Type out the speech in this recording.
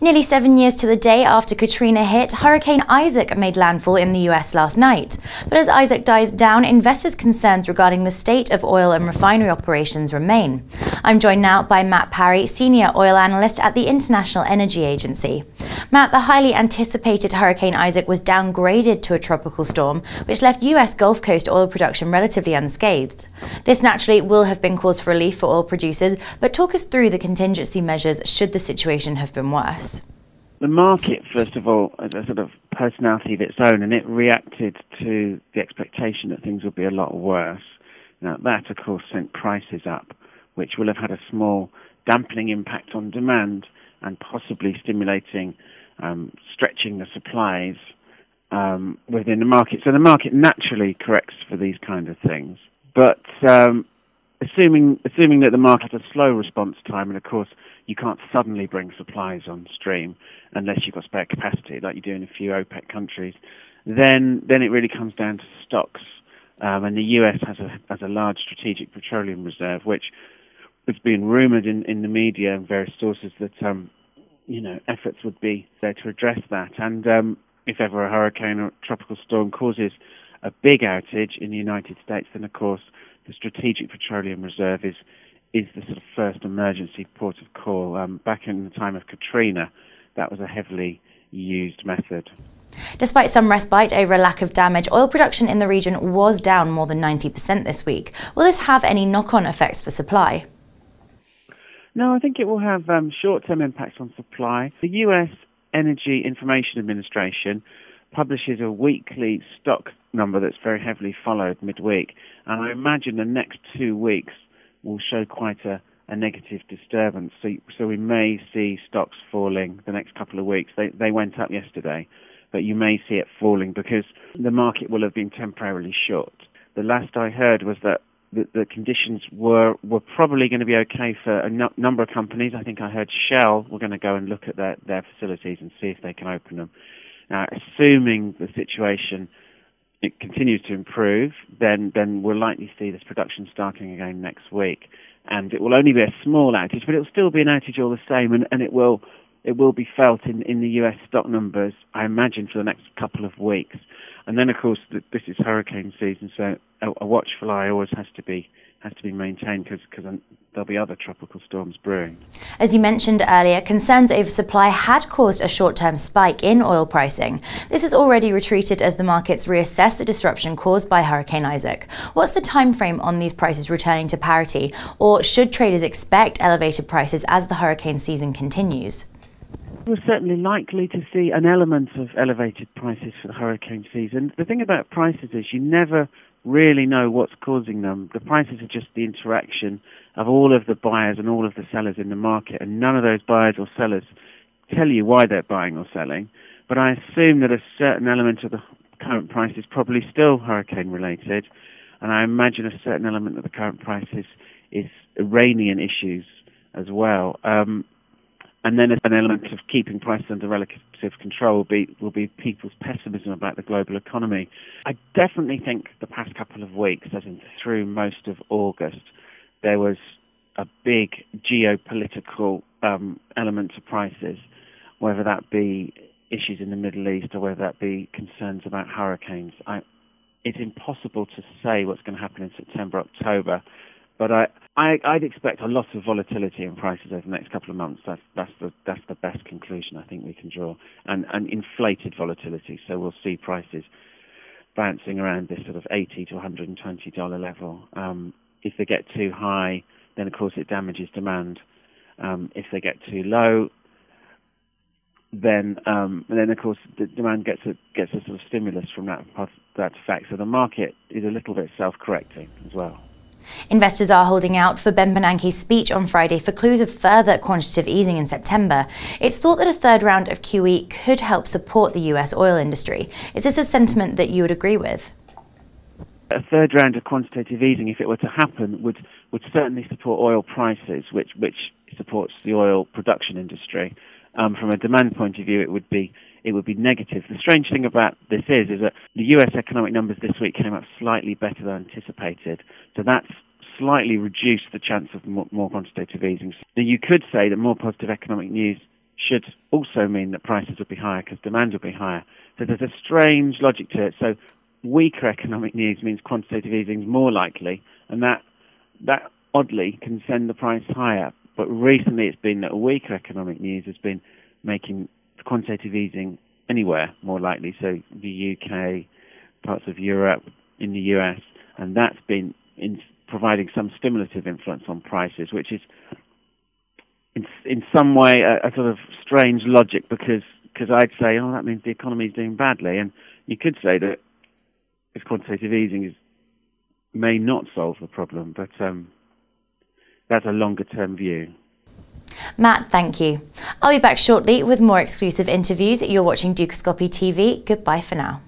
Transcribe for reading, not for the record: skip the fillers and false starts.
Nearly 7 years to the day after Katrina hit, Hurricane Isaac made landfall in the US last night. But as Isaac dies down, investors' concerns regarding the state of oil and refinery operations remain. I'm joined now by Matt Parry, Senior Oil Analyst at the International Energy Agency. Matt, the highly anticipated Hurricane Isaac was downgraded to a tropical storm, which left US Gulf Coast oil production relatively unscathed. This naturally will have been cause for relief for oil producers, but talk us through the contingency measures should the situation have been worse. The market, first of all, has a sort of personality of its own, and it reacted to the expectation that things would be a lot worse. Now, that, of course, sent prices up, which will have had a small dampening impact on demand and possibly stimulating, stretching the supplies within the market. So the market naturally corrects for these kind of things. But assuming that the market has a slow response time, and of course you can't suddenly bring supplies on stream unless you've got spare capacity, like you do in a few OPEC countries, then it really comes down to stocks. And the US has a large strategic petroleum reserve, which has been rumoured in the media and various sources that efforts would be there to address that. And if ever a hurricane or tropical storm causes a big outage in the United States, then of course the Strategic Petroleum Reserve is the sort of first emergency port of call. Back in the time of Katrina, that was a heavily used method. Despite some respite over a lack of damage, oil production in the region was down more than 90% this week. Will this have any knock-on effects for supply? No, I think it will have short-term impacts on supply. The US Energy Information Administration publishes a weekly stock number that's very heavily followed midweek, and I imagine the next 2 weeks will show quite a negative disturbance. So we may see stocks falling the next couple of weeks. They went up yesterday, but you may see it falling because the market will have been temporarily short. The last I heard was that the conditions were probably going to be okay for a number of companies. I think I heard Shell were going to go and look at their facilities and see if they can open them. Now, assuming the situation it continues to improve, then we'll likely see this production starting again next week. And it will only be a small outage, but it will still be an outage all the same, and it will be felt in the US stock numbers, I imagine, for the next couple of weeks. And then, of course, this is hurricane season, so a watchful eye always has to be maintained because there'll be other tropical storms brewing. As you mentioned earlier, concerns over supply had caused a short-term spike in oil pricing. This has already retreated as the markets reassess the disruption caused by Hurricane Isaac. What's the time frame on these prices returning to parity, or should traders expect elevated prices as the hurricane season continues? We're certainly likely to see an element of elevated prices for the hurricane season. The thing about prices is you never really know what's causing them. The prices are just the interaction of all of the buyers and all of the sellers in the market, and none of those buyers or sellers tell you why they're buying or selling. But I assume that a certain element of the current price is probably still hurricane related, and I imagine a certain element of the current price is Iranian issues as well. And then an element of keeping prices under relative control will be people's pessimism about the global economy. I definitely think the past couple of weeks, as in through most of August, there was a big geopolitical element to prices, whether that be issues in the Middle East or whether that be concerns about hurricanes. It's impossible to say what's going to happen in September, October, but I'd expect a lot of volatility in prices over the next couple of months. That's the best conclusion I think we can draw, and inflated volatility. So we'll see prices bouncing around this sort of $80 to $120 level. If they get too high, then of course it damages demand. If they get too low, then of course the demand gets a sort of stimulus from that effect. So the market is a little bit self-correcting as well. Investors are holding out for Ben Bernanke's speech on Friday for clues of further quantitative easing in September. It's thought that a third round of QE could help support the US oil industry. Is this a sentiment that you would agree with? A third round of quantitative easing, if it were to happen, would certainly support oil prices, which supports the oil production industry. From a demand point of view, it would be negative. The strange thing about this is that the US economic numbers this week came up slightly better than anticipated. So that's slightly reduced the chance of more quantitative easing. Now, you could say that more positive economic news should also mean that prices will be higher because demand will be higher. So there's a strange logic to it. So weaker economic news means quantitative easing is more likely, and that oddly can send the price higher. But recently it's been that weaker economic news has been making quantitative easing anywhere more likely. So the UK, parts of Europe, in the US, and that's been providing some stimulative influence on prices, which is in some way a sort of strange logic because I'd say, oh, that means the economy is doing badly, and you could say that if quantitative easing may not solve the problem, but that's a longer-term view. Matt, thank you. I'll be back shortly with more exclusive interviews. You're watching Dukascopy TV. Goodbye for now.